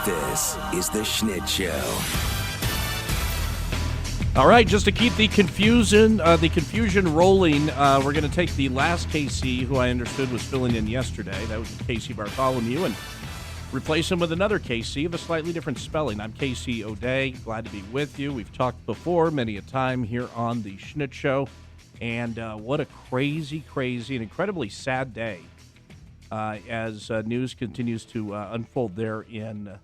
This is the Schnitt Show. All right, just to keep the confusion rolling, we're going to take the last KC, who I understood was filling in yesterday. That was Casey Bartholomew, and replace him with another KC of a slightly different spelling. I'm Casey O'Day. Glad to be with you. We've talked before many a time here on the Schnitt Show, and what a crazy, and incredibly sad day as news continues to unfold there in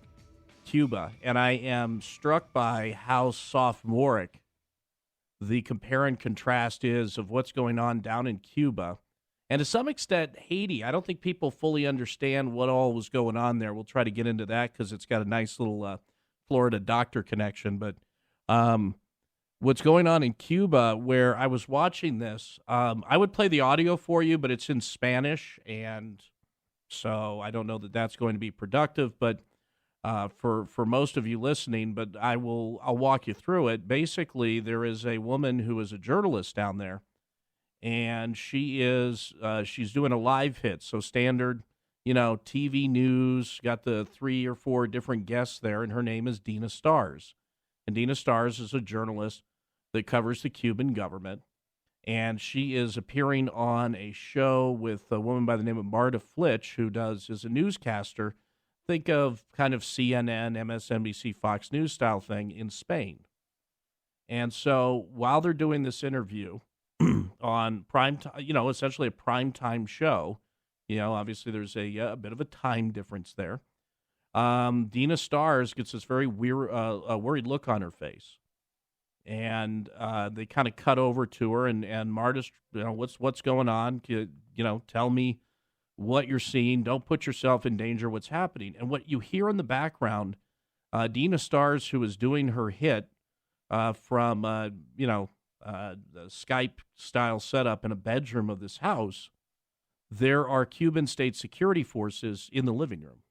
Cuba. And I am struck by how sophomoric the compare and contrast is of what's going on down in Cuba. And to some extent, Haiti. I don't think people fully understand what all was going on there. We'll try to get into that because it's got a nice little Florida doctor connection. But what's going on in Cuba, where I was watching this, I would play the audio for you, but it's in Spanish. And so I don't know that that's going to be productive. But for most of you listening, but I'll walk you through it. Basically, there is a woman who is a journalist down there, and she's doing a live hit, so standard, TV news. Got the 3 or 4 different guests there, and her name is Dina Stars, and Dina Stars is a journalist that covers the Cuban government, and she is appearing on a show with a woman by the name of Marta Flitch, who is a newscaster. Think of kind of CNN, MSNBC, Fox News style thing in Spain. And so while they're doing this interview on prime time, essentially a primetime show, obviously there's a bit of a time difference there. Dina Stars gets this very worried look on her face. And they kind of cut over to her, and Marta's, what's going on? Tell me what you're seeing. Don't put yourself in danger. What's happening? And what you hear in the background, Dina Stars, who is doing her hit from the Skype style setup in a bedroom of this house. There are Cuban state security forces in the living room,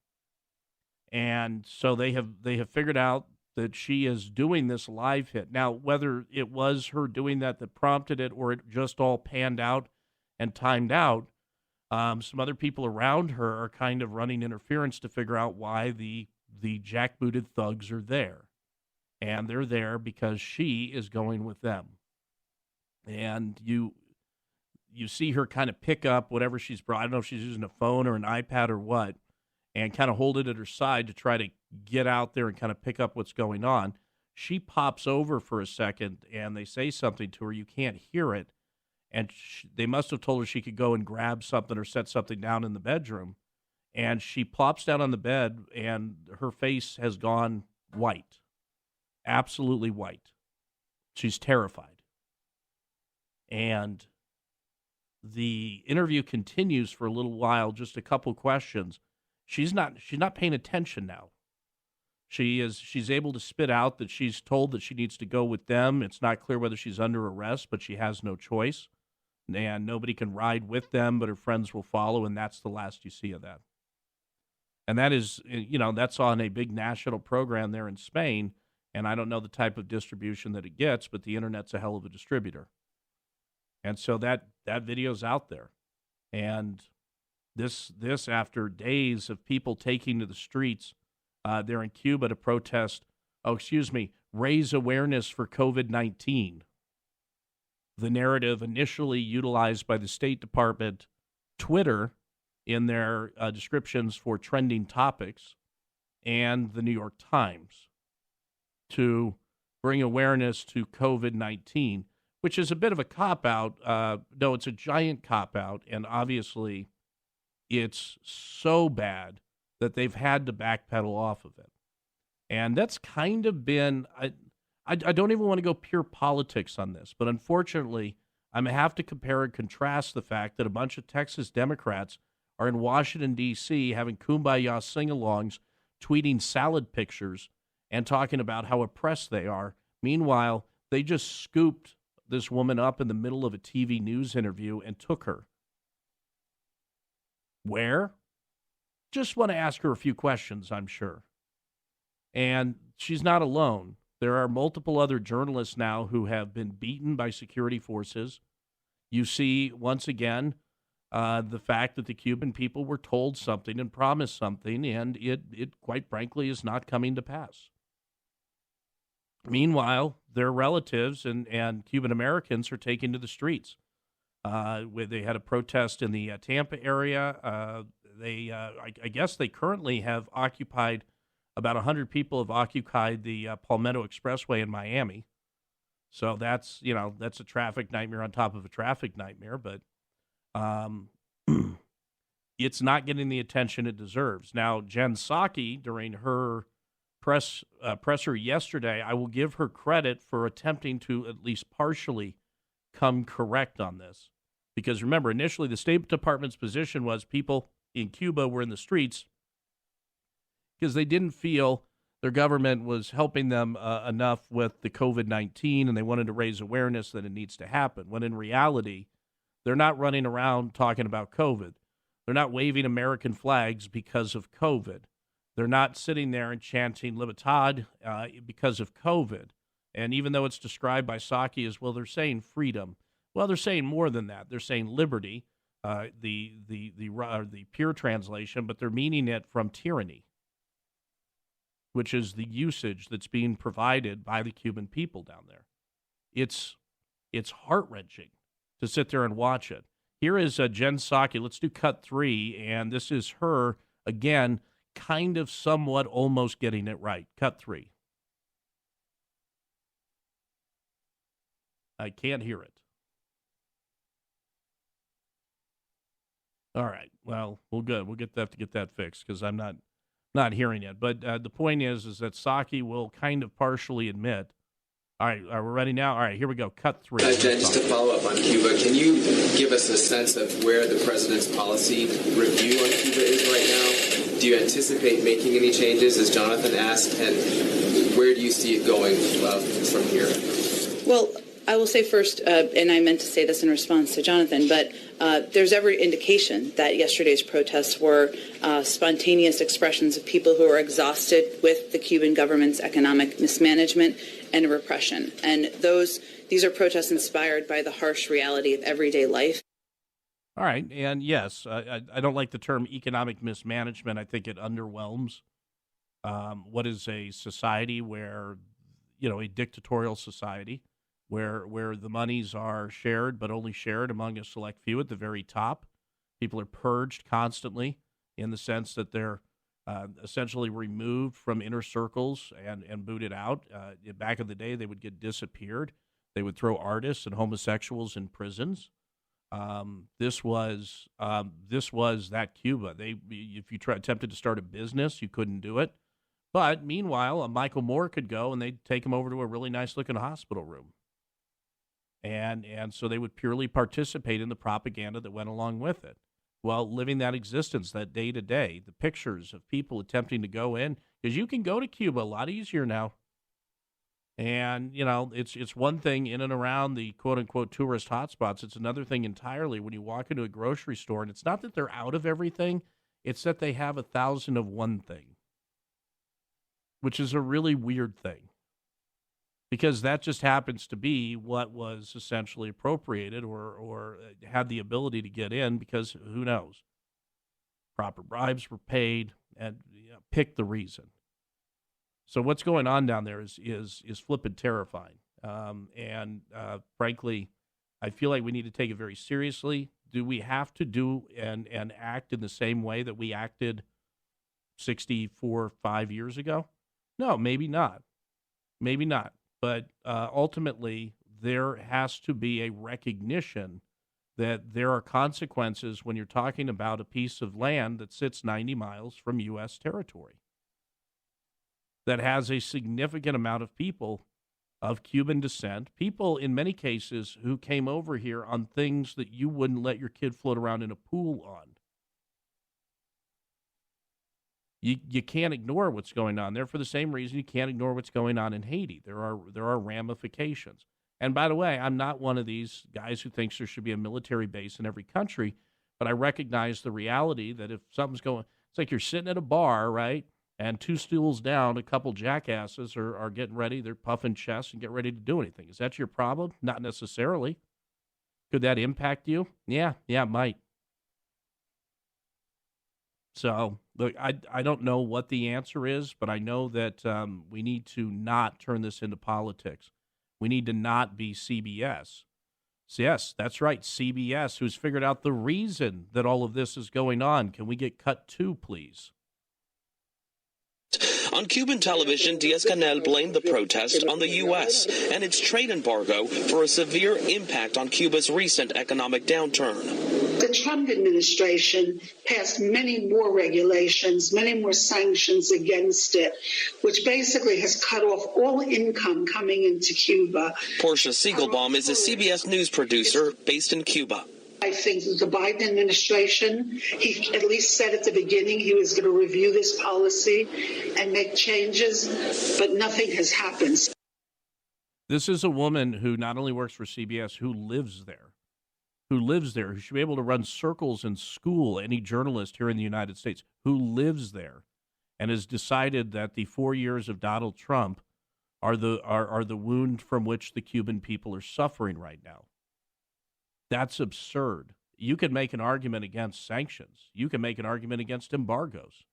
and so they have figured out that she is doing this live hit. Now, whether it was her doing that prompted it, or it just all panned out and timed out. Some other people around her are kind of running interference to figure out why the jackbooted thugs are there. And they're there because she is going with them. And you see her kind of pick up whatever she's brought. I don't know if she's using a phone or an iPad or what, and kind of hold it at her side to try to get out there and kind of pick up what's going on. She pops over for a second, and they say something to her. You can't hear it. And they must have told her she could go and grab something or set something down in the bedroom. And she plops down on the bed, and her face has gone white, absolutely white. She's terrified. And the interview continues for a little while, just a couple questions. She's not paying attention now. She's able to spit out that she's told that she needs to go with them. It's not clear whether she's under arrest, but she has no choice. And nobody can ride with them, but her friends will follow, and that's the last you see of that. And that is, that's on a big national program there in Spain, and I don't know the type of distribution that it gets, but the internet's a hell of a distributor. And so that video's out there. And this after days of people taking to the streets there in Cuba to protest, raise awareness for COVID-19. The narrative initially utilized by the State Department, Twitter, in their descriptions for trending topics, and the New York Times to bring awareness to COVID-19, which is a bit of a cop-out. No, it's a giant cop-out, and obviously it's so bad that they've had to backpedal off of it. And that's kind of been... I don't even want to go pure politics on this, but unfortunately, I'm going to have to compare and contrast the fact that a bunch of Texas Democrats are in Washington, D.C., having kumbaya sing-alongs, tweeting salad pictures, and talking about how oppressed they are. Meanwhile, they just scooped this woman up in the middle of a TV news interview and took her. Where? Just want to ask her a few questions, I'm sure. And she's not alone. There are multiple other journalists now who have been beaten by security forces. You see, once again, the fact that the Cuban people were told something and promised something, and it quite frankly is not coming to pass. Meanwhile, their relatives and Cuban Americans are taking to the streets. Where they had a protest in the Tampa area. I guess they currently have occupied, about 100 people have occupied the Palmetto Expressway in Miami. So that's a traffic nightmare on top of a traffic nightmare, but it's not getting the attention it deserves. Now, Jen Psaki, during her presser yesterday, I will give her credit for attempting to at least partially come correct on this. Because remember, initially the State Department's position was people in Cuba were in the streets because they didn't feel their government was helping them enough with the COVID-19, and they wanted to raise awareness that it needs to happen. When in reality, they're not running around talking about COVID. They're not waving American flags because of COVID. They're not sitting there and chanting Libertad because of COVID. And even though it's described by Psaki as, well, they're saying freedom. Well, they're saying more than that. They're saying liberty, the pure translation, but they're meaning it from tyranny, which is the usage that's being provided by the Cuban people down there. It's heart-wrenching to sit there and watch it. Here is Jen Psaki. Let's do cut 3, and this is her, again, kind of somewhat almost getting it right. Cut 3. I can't hear it. All right. Well, we'll have to get that fixed because I'm not hearing it. But the point is that Psaki will kind of partially admit. All right, are we ready now? All right, here we go. Cut 3. Jen, just to follow up on Cuba, can you give us a sense of where the president's policy review on Cuba is right now? Do you anticipate making any changes, as Jonathan asked, and where do you see it going from here? Well, I will say first, and I meant to say this in response to Jonathan, but there's every indication that yesterday's protests were spontaneous expressions of people who are exhausted with the Cuban government's economic mismanagement and repression. And these are protests inspired by the harsh reality of everyday life. All right, and yes, I don't like the term economic mismanagement. I think it underwhelms what is a society where, a dictatorial society, where the monies are shared, but only shared among a select few at the very top. People are purged constantly in the sense that they're essentially removed from inner circles and booted out. Back in the day, they would get disappeared. They would throw artists and homosexuals in prisons. This was that Cuba. If you attempted to start a business, you couldn't do it. But meanwhile, Michael Moore could go and they'd take him over to a really nice looking hospital room. And so they would purely participate in the propaganda that went along with it. Well, living that existence, that day to day, the pictures of people attempting to go in, because you can go to Cuba a lot easier now. And, it's one thing in and around the quote-unquote tourist hotspots. It's another thing entirely when you walk into a grocery store, and it's not that they're out of everything. It's that they have 1,000 of one thing, which is a really weird thing. Because that just happens to be what was essentially appropriated or had the ability to get in because who knows? Proper bribes were paid and pick the reason. So what's going on down there is flippin' terrifying. Frankly, I feel like we need to take it very seriously. Do we have to do and act in the same way that we acted 5 years ago? No, maybe not. Maybe not. But ultimately, there has to be a recognition that there are consequences when you're talking about a piece of land that sits 90 miles from U.S. territory, that has a significant amount of people of Cuban descent, people in many cases who came over here on things that you wouldn't let your kid float around in a pool on. You can't ignore what's going on there for the same reason you can't ignore what's going on in Haiti. There are ramifications. And by the way, I'm not one of these guys who thinks there should be a military base in every country, but I recognize the reality that if something's going, it's like you're sitting at a bar, right? And 2 stools down, a couple jackasses are getting ready. They're puffing chests and get ready to do anything. Is that your problem? Not necessarily. Could that impact you? Yeah, it might. So, look, I don't know what the answer is, but I know that we need to not turn this into politics. We need to not be CBS. So yes, that's right, CBS, who's figured out the reason that all of this is going on. Can we get cut two, please? On Cuban television, Díaz-Canel blamed the protest on the U.S. and its trade embargo for a severe impact on Cuba's recent economic downturn. The Trump administration passed many more regulations, many more sanctions against it, which basically has cut off all income coming into Cuba. Portia Siegelbaum is a CBS News producer based in Cuba. I think the Biden administration, he at least said at the beginning he was going to review this policy and make changes, but nothing has happened. This is a woman who not only works for CBS, who lives there, who should be able to run circles in school, any journalist here in the United States, who lives there and has decided that the 4 years of Donald Trump are the wound from which the Cuban people are suffering right now. That's absurd. You can make an argument against sanctions. You can make an argument against embargoes.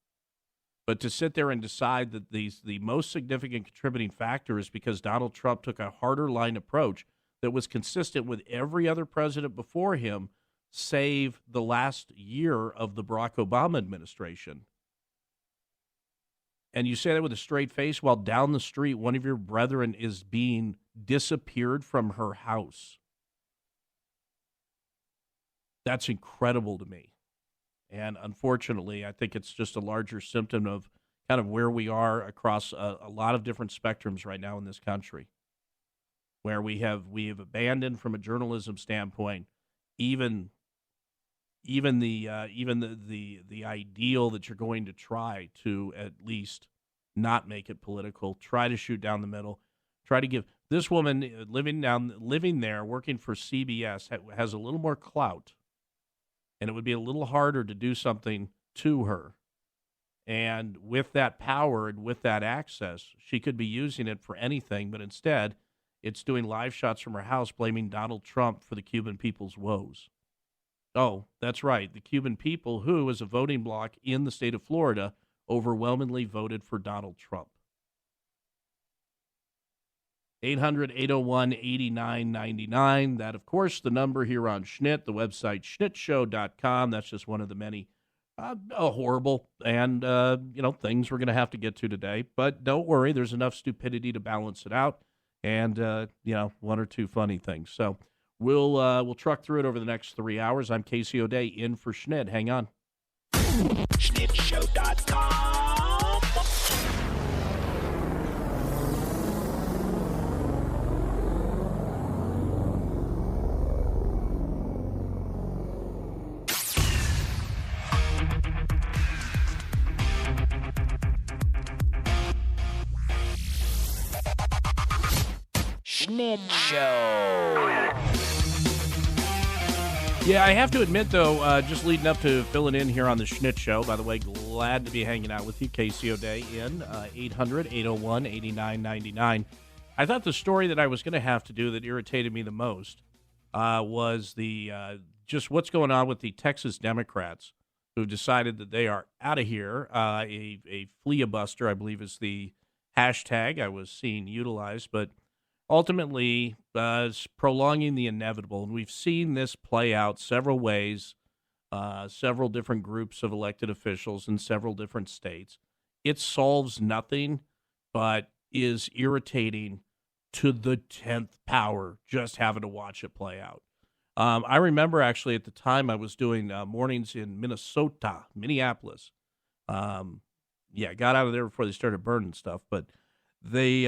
But to sit there and decide that the most significant contributing factor is because Donald Trump took a harder line approach that was consistent with every other president before him, save the last year of the Barack Obama administration. And you say that with a straight face while down the street one of your brethren is being disappeared from her house. That's incredible to me. And unfortunately, I think it's just a larger symptom of kind of where we are across a lot of different spectrums right now in this country, where we have abandoned from a journalism standpoint even the ideal that you're going to try to at least not make it political, try to shoot down the middle, try to give this woman living there, working for CBS, has a little more clout. And it would be a little harder to do something to her. And with that power and with that access, she could be using it for anything, but instead, it's doing live shots from her house blaming Donald Trump for the Cuban people's woes. Oh, that's right. The Cuban people who, as a voting bloc in the state of Florida, overwhelmingly voted for Donald Trump. 800-801-8999. That, of course, the number here on Schnitt, the website schnittshow.com. That's just one of the many horrible and, things we're going to have to get to today. But don't worry, there's enough stupidity to balance it out and, one or two funny things. So we'll truck through it over the next 3 hours. I'm Casey O'Day in for Schnitt. Hang on. Schnittshow.com. Schnitt Show. Yeah, I have to admit, though, just leading up to filling in here on the Schnitt Show, by the way, glad to be hanging out with you, Casey O'Day, in 800-801-8999. I thought the story that I was going to have to do that irritated me the most was the just what's going on with the Texas Democrats who've decided that they are out of here. A filibuster, I believe, is the hashtag I was seeing utilized, but ultimately prolonging the inevitable. And we've seen this play out several ways, several different groups of elected officials in several different states. It solves nothing, but is irritating to the 10th power just having to watch it play out. I remember actually at the time I was doing mornings in Minneapolis. Got out of there before they started burning stuff, but the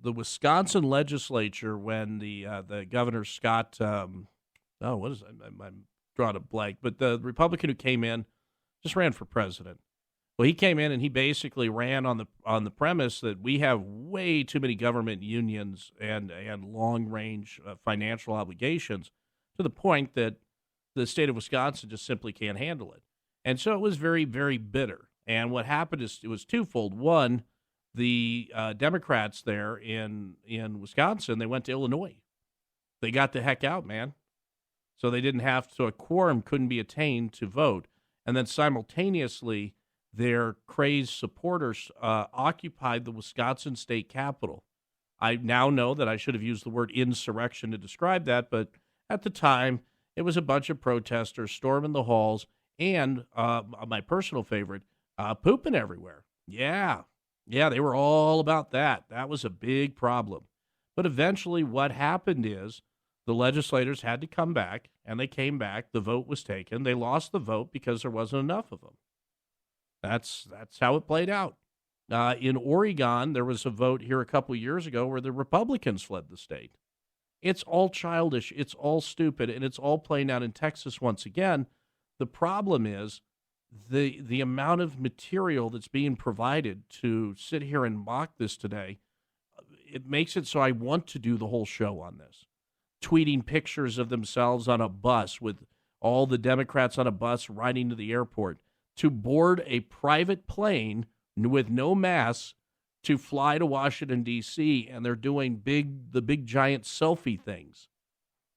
Wisconsin legislature, when the Governor Scott, I'm drawing a blank, but the Republican who came in just ran for president. Well, he came in and he basically ran on the premise that we have way too many government unions and long range financial obligations to the point that the state of Wisconsin just simply can't handle it. And so it was very, very bitter. And what happened is it was twofold. One, the Democrats there in Wisconsin, they went to Illinois. They got the heck out, man. So they didn't have, so a quorum couldn't be attained to vote. And then simultaneously, their crazed supporters occupied the Wisconsin state capitol. I now know that I should have used the word insurrection to describe that, but at the time, it was a bunch of protesters storming the halls and, my personal favorite, pooping everywhere. Yeah, they were all about that. That was a big problem. But eventually what happened is the legislators had to come back, and they came back. The vote was taken. They lost the vote because there wasn't enough of them. That's how it played out. In Oregon, there was a vote here a couple years ago where the Republicans fled the state. It's all childish. It's all stupid, and it's all playing out in Texas once again. The problem is the amount of material that's being provided to sit here and mock this today. It makes it so I want to do the whole show on this. Tweeting pictures of themselves on a bus with all the Democrats on a bus riding to the airport to board a private plane with no masks to fly to Washington, D.C., and they're doing the big giant selfie things.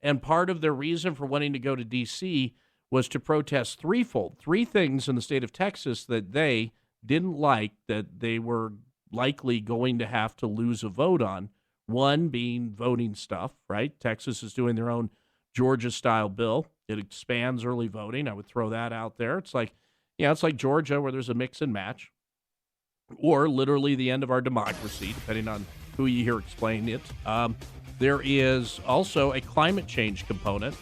And part of their reason for wanting to go to D.C. was to protest threefold. Three things in the state of Texas that they didn't like, that they were likely going to have to lose a vote on. One being voting stuff, right? Texas is doing their own Georgia-style bill. It expands early voting. I would throw that out there. It's like Georgia, where there's a mix and match, or literally the end of our democracy, depending on who you hear explain it. There is also a climate change component,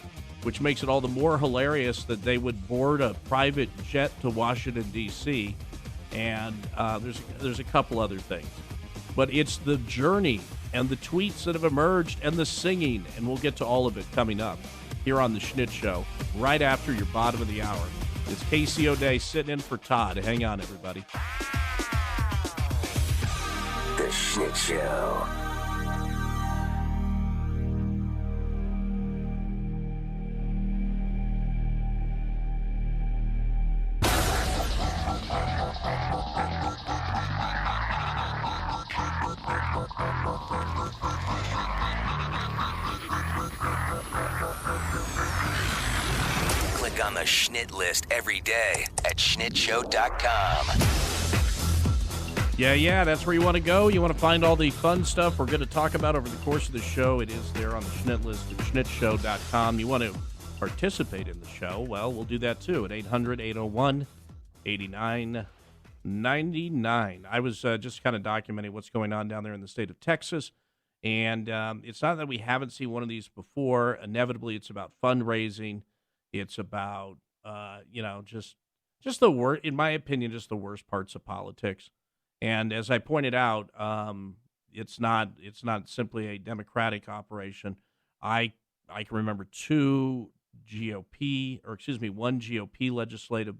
which makes it all the more hilarious that they would board a private jet to Washington, D.C., and there's a couple other things. But it's the journey and the tweets that have emerged and the singing, and we'll get to all of it coming up here on The Schnitt Show right after your bottom of the hour. It's Casey O'Day sitting in for Todd. Hang on, everybody. The Schnitt Show. Click on the Schnitt list every day at schnittshow.com. Yeah, that's where you want to go. You want to find all the fun stuff we're going to talk about over the course of the show. It is there on the Schnitt list at schnittshow.com. You want to participate in the show? Well, we'll do that too at 800-801-8999. I was just kind of documenting what's going on down there in the state of Texas. And it's not that we haven't seen one of these before. Inevitably, it's about fundraising. It's about, just the worst, in my opinion, just the worst parts of politics. And as I pointed out, it's not simply a Democratic operation. I can remember one GOP legislative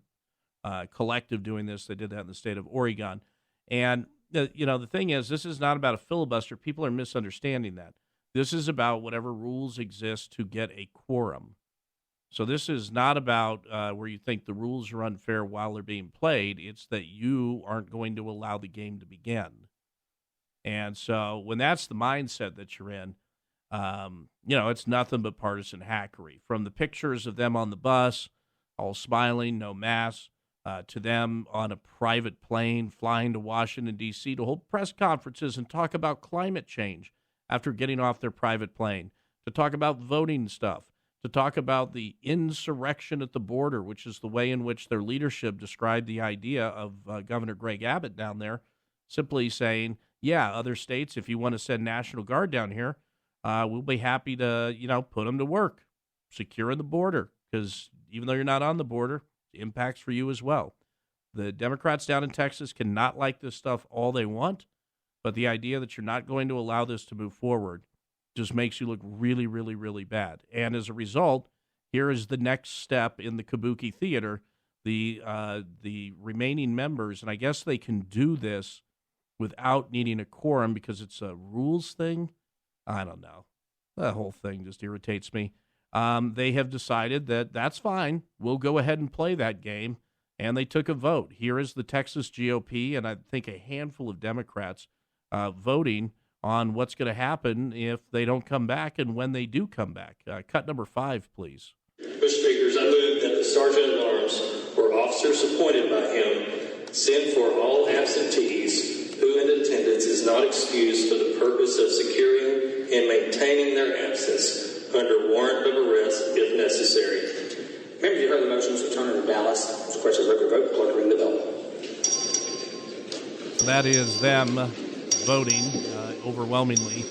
collective doing this. They did that in the state of Oregon. And, the thing is, this is not about a filibuster. People are misunderstanding that. This is about whatever rules exist to get a quorum. So this is not about where you think the rules are unfair while they're being played. It's that you aren't going to allow the game to begin. And so when that's the mindset that you're in, it's nothing but partisan hackery. From the pictures of them on the bus, all smiling, no masks, to them on a private plane flying to Washington, D.C. to hold press conferences and talk about climate change after getting off their private plane, to talk about voting stuff, to talk about the insurrection at the border, which is the way in which their leadership described the idea of Governor Greg Abbott down there, simply saying, yeah, other states, if you want to send National Guard down here, we'll be happy to, put them to work, securing the border, because even though you're not on the border, impacts for you as well. The Democrats down in Texas cannot like this stuff all they want, but the idea that you're not going to allow this to move forward just makes you look really, really, really bad. And as a result, here is the next step in the Kabuki theater. The remaining members, and I guess they can do this without needing a quorum because it's a rules thing. I don't know. The whole thing just irritates me. They have decided that that's fine. We'll go ahead and play that game. And they took a vote. Here is the Texas GOP, and I think a handful of Democrats voting on what's going to happen if they don't come back and when they do come back. Cut number 5, please. Mr. Speakers, I move that the Sergeant at Arms or Officer officers appointed by him send for all absentees who in attendance is not excused for the purpose of securing and maintaining their absence under warrant of arrest if necessary. Members, you heard the motion, so turn to Dallas. There's a question of record vote. Clerk, ring the bell. That is them voting overwhelmingly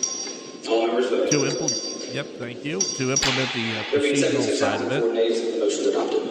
All members vote. to implement. Yep, thank you. To implement the procedural side of it. The motion's adopted.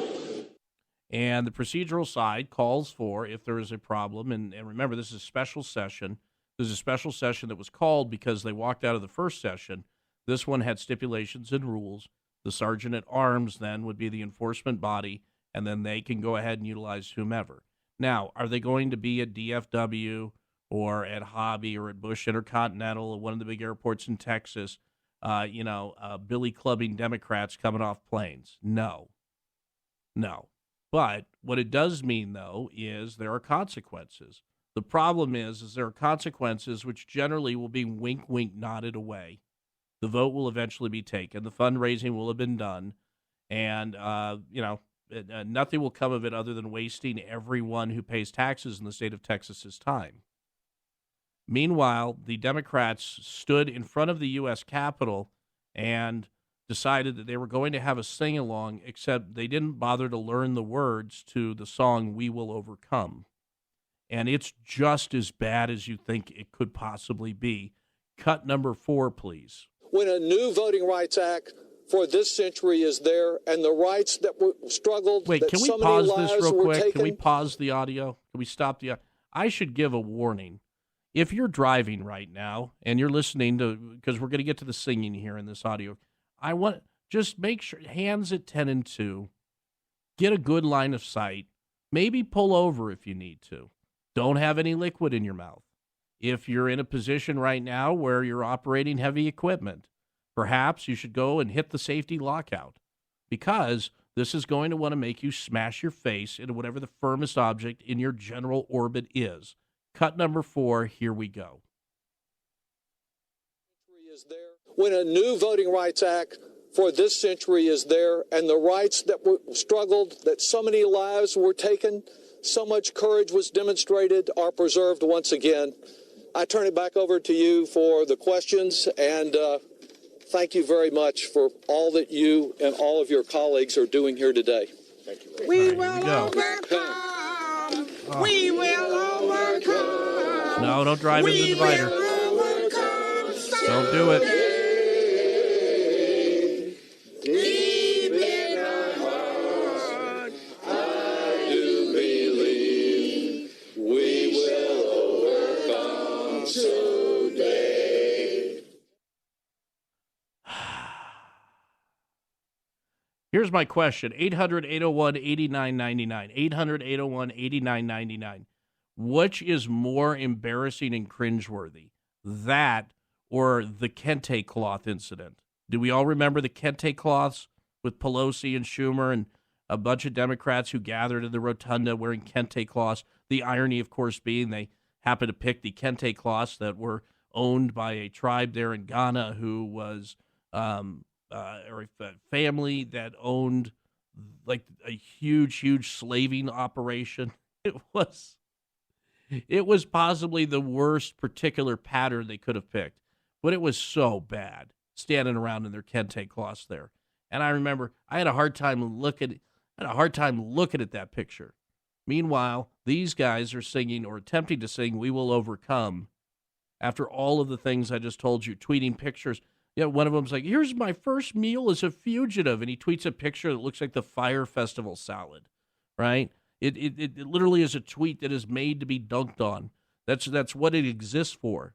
And the procedural side calls for, if there is a problem, and remember, this is a special session. This is a special session that was called because they walked out of the first session. This one had stipulations and rules. The sergeant at arms then would be the enforcement body, and then they can go ahead and utilize whomever. Now, are they going to be at DFW or at Hobby or at Bush Intercontinental or one of the big airports in Texas, billy clubbing Democrats coming off planes? No. But what it does mean, though, is there are consequences. The problem is there are consequences which generally will be wink, wink, nodded away. The vote will eventually be taken. The fundraising will have been done. And, nothing will come of it other than wasting everyone who pays taxes in the state of Texas's time. Meanwhile, the Democrats stood in front of the U.S. Capitol and decided that they were going to have a sing-along, except they didn't bother to learn the words to the song We Will Overcome. And it's just as bad as you think it could possibly be. Cut number 4, please. When a new Voting Rights Act for this century is there, and the rights that were struggled. Wait, can we so pause many this lives real were quick? taken. Can we pause the audio? Can we stop the audio? I should give a warning. If you're driving right now and you're listening to, because we're going to get to the singing here in this audio, I want just make sure hands at 10 and 2, get a good line of sight, maybe pull over if you need to. Don't have any liquid in your mouth. If you're in a position right now where you're operating heavy equipment, perhaps you should go and hit the safety lockout, because this is going to want to make you smash your face into whatever the firmest object in your general orbit is. Cut number 4, here we go. When a new Voting Rights Act for this century is there, and the rights that were struggled, that so many lives were taken, so much courage was demonstrated, are preserved once again. I turn it back over to you for the questions, and thank you very much for all that you and all of your colleagues are doing here today. Thank you. We will overcome. We will overcome. No, don't drive in the divider. Don't do it. Deep in our heart, I do believe we will overcome today. Here's my question. 800-801-8999. 800-801-8999. Which is more embarrassing and cringeworthy? That or the kente cloth incident? Do we all remember the kente cloths with Pelosi and Schumer and a bunch of Democrats who gathered in the rotunda wearing kente cloths? The irony, of course, being they happened to pick the kente cloths that were owned by a tribe there in Ghana who was or a family that owned like a huge slaving operation. It was possibly the worst particular pattern they could have picked, but it was so bad standing around in their kente cloths there. And I remember I had a hard time looking at that picture. Meanwhile, these guys are singing or attempting to sing We Will Overcome after all of the things I just told you, tweeting pictures. Yeah, one of them's like, here's my first meal as a fugitive. And he tweets a picture that looks like the Fire Festival salad, right? It literally is a tweet that is made to be dunked on. That's what it exists for.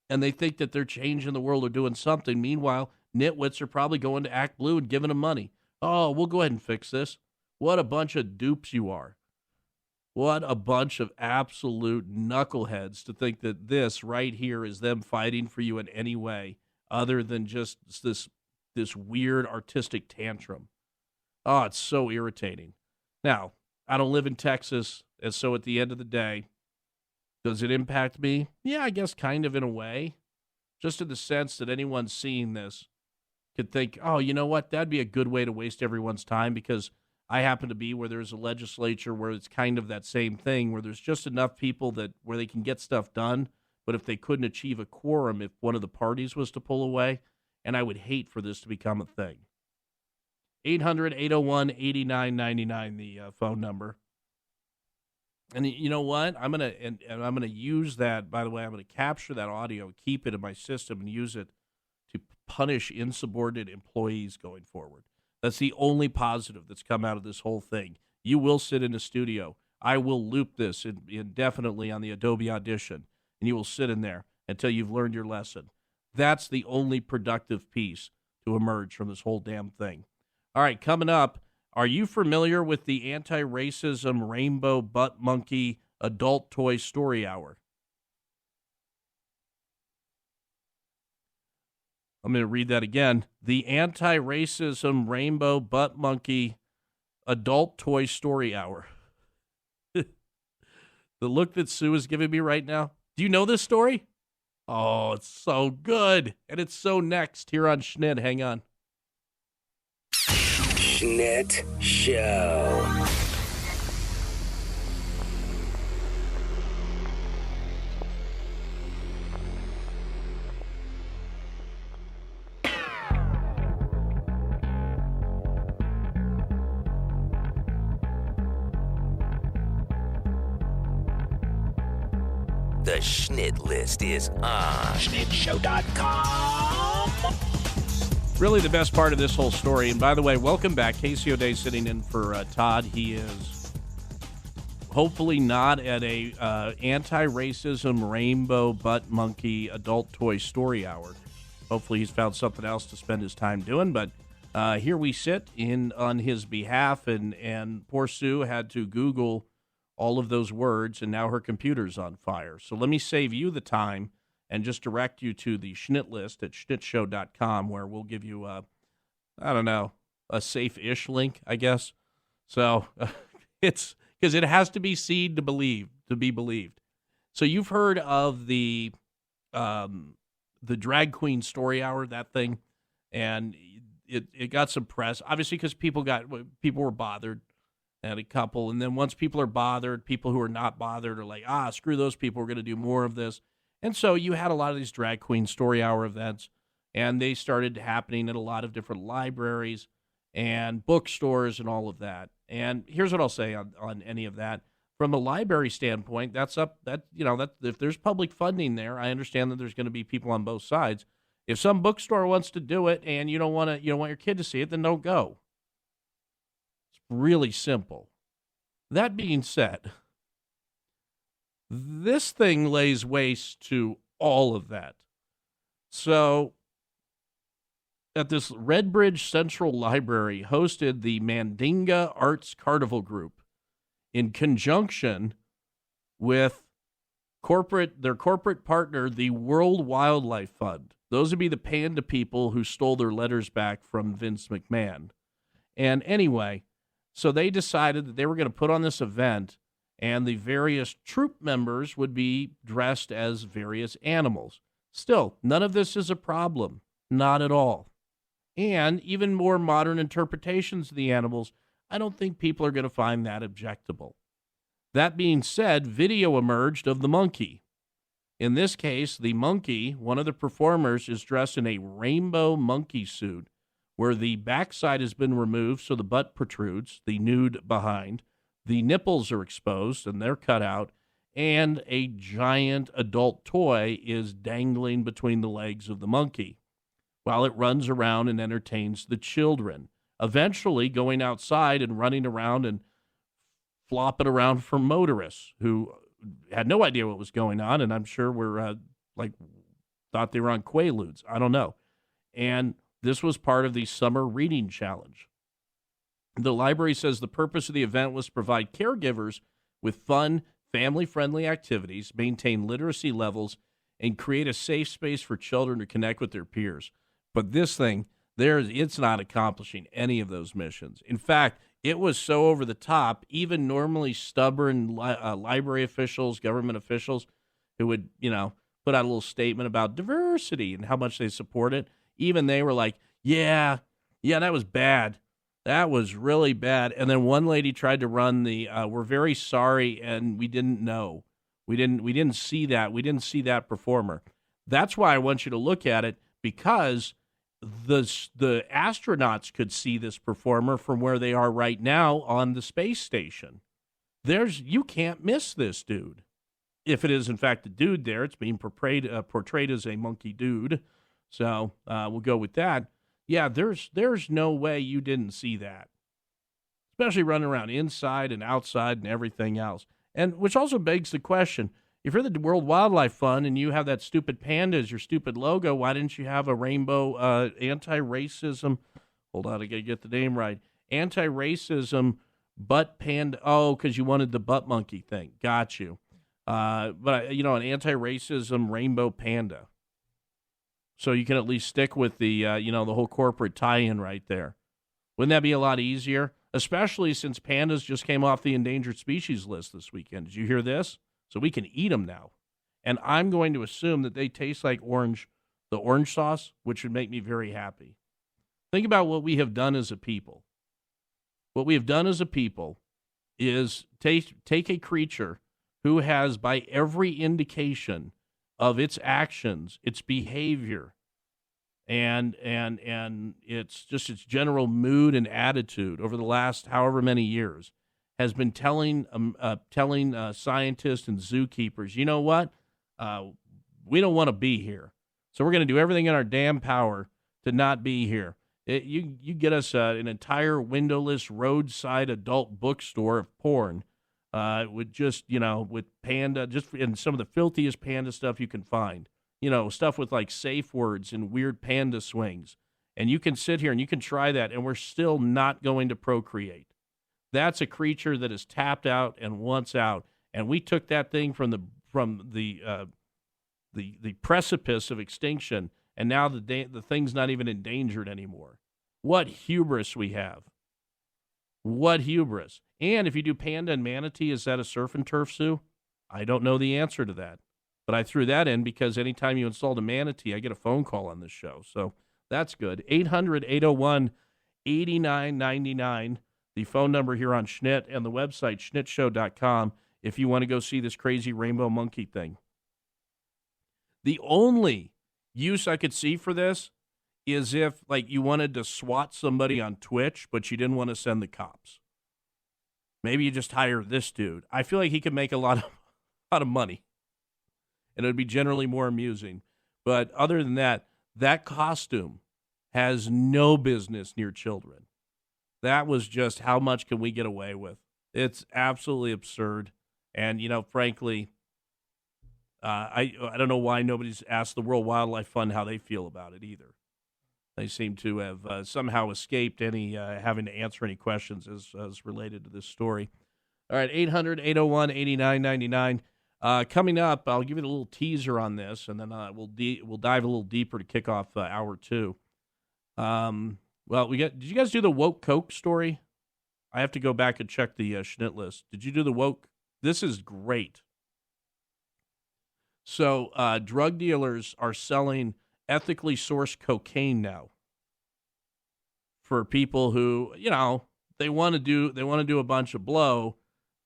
And they think that they're changing the world or doing something. Meanwhile, nitwits are probably going to Act Blue and giving them money. Oh, we'll go ahead and fix this. What a bunch of dupes you are. What a bunch of absolute knuckleheads to think that this right here is them fighting for you in any way other than just this weird artistic tantrum. Oh, it's so irritating. Now, I don't live in Texas, and so at the end of the day, does it impact me? Yeah, I guess kind of in a way. Just in the sense that anyone seeing this could think, oh, you know what? That'd be a good way to waste everyone's time because I happen to be where there's a legislature where it's kind of that same thing, where there's just enough people where they can get stuff done. But if they couldn't achieve a quorum, if one of the parties was to pull away, and I would hate for this to become a thing. 800-801-8999, the phone number. And you know what? I'm gonna use that. By the way, I'm gonna capture that audio, keep it in my system, and use it to punish insubordinate employees going forward. That's the only positive that's come out of this whole thing. You will sit in the studio. I will loop this indefinitely on the Adobe Audition, and you will sit in there until you've learned your lesson. That's the only productive piece to emerge from this whole damn thing. All right, coming up, are you familiar with the anti-racism rainbow butt monkey adult toy story hour? I'm going to read that again. The anti-racism rainbow butt monkey adult toy story hour. The look that Sue is giving me right now. Do you know this story? Oh, it's so good. And it's so next here on Schnitt. Hang on. Schnitt Show. The Schnitt List is on SchnittShow.com. Really the best part of this whole story. And by the way, welcome back. Casey O'Day sitting in for Todd. He is hopefully not at a anti-racism rainbow butt monkey adult toy story hour. Hopefully he's found something else to spend his time doing. But here we sit on his behalf, and poor Sue had to Google all of those words, and now her computer's on fire. So let me save you the time and just direct you to the Schnitt List at schnittshow.com, where we'll give you a safe-ish link, I guess. So it's because it has to be seen to be believed. So you've heard of the drag queen story hour, that thing, and it got some press, obviously, because people were bothered. And a couple, and then once people are bothered, people who are not bothered are like, screw those people, we're going to do more of this. And so you had a lot of these drag queen story hour events, and they started happening at a lot of different libraries and bookstores and all of that. And here's what I'll say on any of that. From a library standpoint, that if there's public funding there, I understand that there's going to be people on both sides. If some bookstore wants to do it and you don't want your kid to see it, then don't go. Really simple. That being said, this thing lays waste to all of that. So, at this Redbridge Central Library hosted the Mandinga Arts Carnival Group in conjunction with their corporate partner, the World Wildlife Fund. Those would be the panda people who stole their letters back from Vince McMahon. And anyway, so they decided that they were going to put on this event, and the various troop members would be dressed as various animals. Still, none of this is a problem. Not at all. And even more modern interpretations of the animals, I don't think people are going to find that objectable. That being said, video emerged of the monkey. In this case, the monkey, one of the performers, is dressed in a rainbow monkey suit, where the backside has been removed so the butt protrudes, the nude behind, the nipples are exposed and they're cut out, and a giant adult toy is dangling between the legs of the monkey while it runs around and entertains the children, eventually going outside and running around and flopping around for motorists who had no idea what was going on, and I'm sure were thought they were on Quaaludes. I don't know. And this was part of the Summer Reading Challenge. The library says the purpose of the event was to provide caregivers with fun, family-friendly activities, maintain literacy levels, and create a safe space for children to connect with their peers. But this thing, it's not accomplishing any of those missions. In fact, it was so over the top, even normally stubborn library officials, government officials, who would, put out a little statement about diversity and how much they support it, even they were like, yeah, that was bad. That was really bad. And then one lady tried to run the we're very sorry and we didn't know. We didn't see that. We didn't see that performer. That's why I want you to look at it, because the astronauts could see this performer from where they are right now on the space station. You can't miss this dude. If it is in fact a dude there, it's being portrayed as a monkey dude. So we'll go with that. Yeah, there's no way you didn't see that, especially running around inside and outside and everything else. And which also begs the question, if you're the World Wildlife Fund and you have that stupid panda as your stupid logo, why didn't you have a rainbow anti-racism? Hold on, I got to get the name right. Anti-racism butt panda. Oh, because you wanted the butt monkey thing. Got you. But, an anti-racism rainbow panda. So you can at least stick with the, the whole corporate tie-in right there. Wouldn't that be a lot easier? Especially since pandas just came off the endangered species list this weekend. Did you hear this? So we can eat them now. And I'm going to assume that they taste like the orange sauce, which would make me very happy. Think about what we have done as a people. What we have done as a people is take a creature who has, by every indication of its actions, its behavior, and its general mood and attitude over the last however many years, has been telling scientists and zookeepers, you know what? We don't want to be here, so we're going to do everything in our damn power to not be here. You get us an entire windowless roadside adult bookstore of porn, with panda, and some of the filthiest panda stuff you can find. Stuff with like safe words and weird panda swings. And you can sit here and you can try that, and we're still not going to procreate. That's a creature that is tapped out and wants out. And we took that thing from the precipice of extinction, and now the thing's not even endangered anymore. What hubris we have. What hubris. And if you do panda and manatee, is that a surf and turf zoo? I don't know the answer to that. But I threw that in because anytime you installed a manatee, I get a phone call on this show. So that's good. 800-801-8999. The phone number here on Schnitt, and the website, schnittshow.com, if you want to go see this crazy rainbow monkey thing. The only use I could see for this is if, you wanted to swat somebody on Twitch, but you didn't want to send the cops. Maybe you just hire this dude. I feel like he could make a lot of money, and it would be generally more amusing. But other than that, that costume has no business near children. That was just, how much can we get away with? It's absolutely absurd. And, frankly, I don't know why nobody's asked the World Wildlife Fund how they feel about it either. They seem to have somehow escaped any having to answer any questions as related to this story. All right, 800-801-8999. Coming up, I'll give you a little teaser on this, and then we'll dive a little deeper to kick off hour two. Did you guys do the woke Coke story? I have to go back and check the Schnitt list. Did you do the woke? This is great. So drug dealers are selling ethically sourced cocaine now for people who, they want to do a bunch of blow,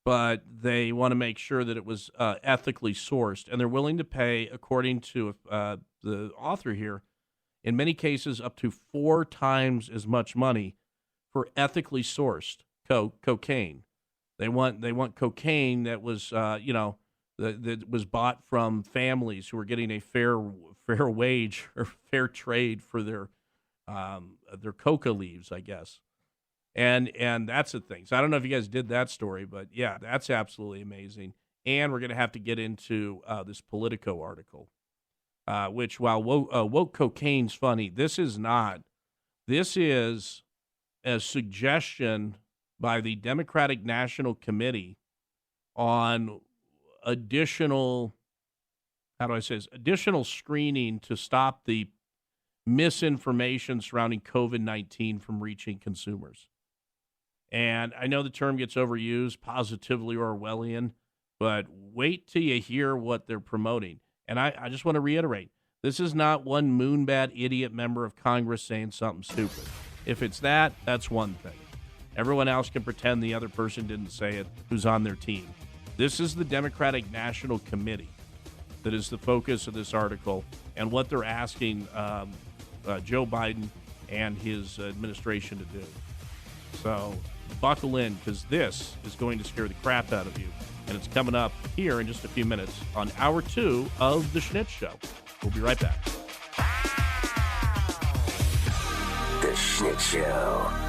but they want to make sure that it was ethically sourced, and they're willing to pay, according to the author here, in many cases up to 4 times as much money for ethically sourced cocaine. They want cocaine that was that was bought from families who are getting a fair wage or fair trade for their coca leaves, I guess. And that's the thing. So I don't know if you guys did that story, but yeah, that's absolutely amazing. And we're going to have to get into this Politico article, which, while woke cocaine's funny, this is not. This is a suggestion by the Democratic National Committee on additional screening to stop the misinformation surrounding COVID-19 from reaching consumers. And I know the term gets overused, positively Orwellian, but wait till you hear what they're promoting. And I just want to reiterate, this is not one moonbat idiot member of Congress saying something stupid. If it's that, that's one thing. Everyone else can pretend the other person didn't say it who's on their team. This is the Democratic National Committee that is the focus of this article and what they're asking Joe Biden and his administration to do. So buckle in, because this is going to scare the crap out of you. And it's coming up here in just a few minutes on Hour 2 of The Schnitt Show. We'll be right back. The Schnitt Show.